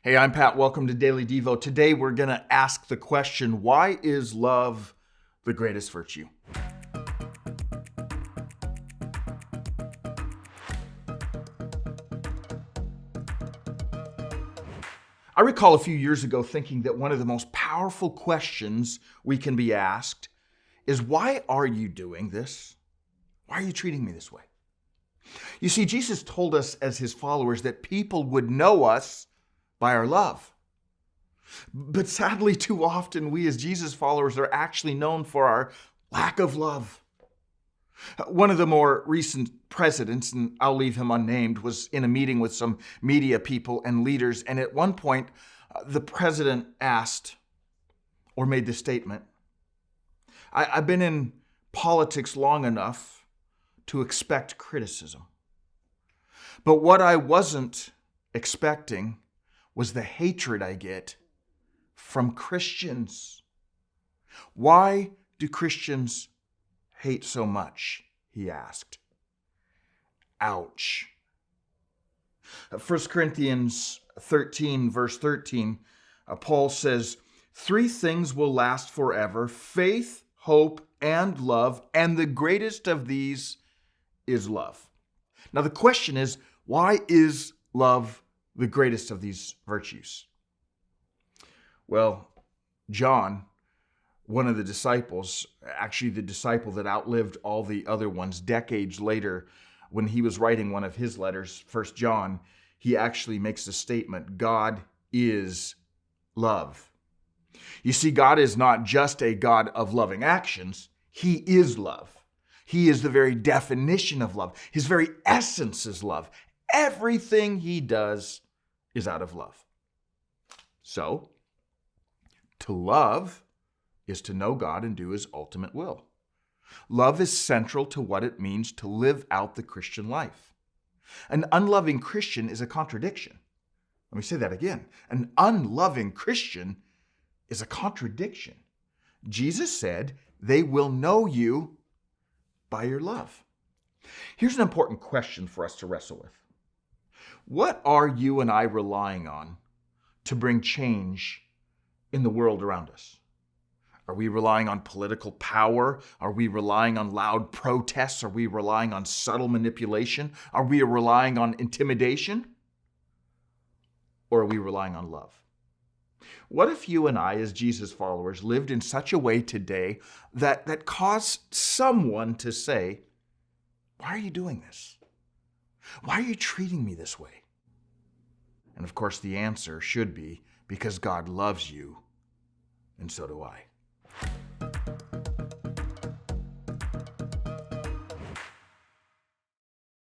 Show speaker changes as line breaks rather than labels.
Hey, I'm Pat. Welcome to Daily Devo. Today we're going to ask the question, why is love the greatest virtue? I recall a few years ago thinking that one of the most powerful questions we can be asked is, why are you doing this? Why are you treating me this way? You see, Jesus told us as his followers that people would know us by our love. But sadly, too often, we as Jesus followers are actually known for our lack of love. One of the more recent presidents, and I'll leave him unnamed, was in a meeting with some media people and leaders. And at one point, the president asked or made the statement, I've been in politics long enough to expect criticism. But what I wasn't expecting was the hatred I get from Christians. Why do Christians hate so much? He asked. Ouch. 1 Corinthians 13, verse 13, Paul says, 3 things will last forever: faith, hope, and love, and the greatest of these is love. Now the question is, why is love the greatest of these virtues? Well, John, one of the disciples, actually the disciple that outlived all the other ones, decades later, when he was writing one of his letters, 1 John, he actually makes the statement, God is love. You see, God is not just a God of loving actions. He is love. He is the very definition of love. His very essence is love. Everything he does is out of love. So, to love is to know God and do his ultimate will. Love is central to what it means to live out the Christian life. An unloving Christian is a contradiction. Let me say that again. An unloving Christian is a contradiction. Jesus said, they will know you by your love. Here's an important question for us to wrestle with. What are you and I relying on to bring change in the world around us? Are we relying on political power? Are we relying on loud protests? Are we relying on subtle manipulation? Are we relying on intimidation? Or are we relying on love? What if you and I, as Jesus followers, lived in such a way today that caused someone to say, why are you doing this? Why are you treating me this way? And of course, the answer should be, because God loves you, and so do I.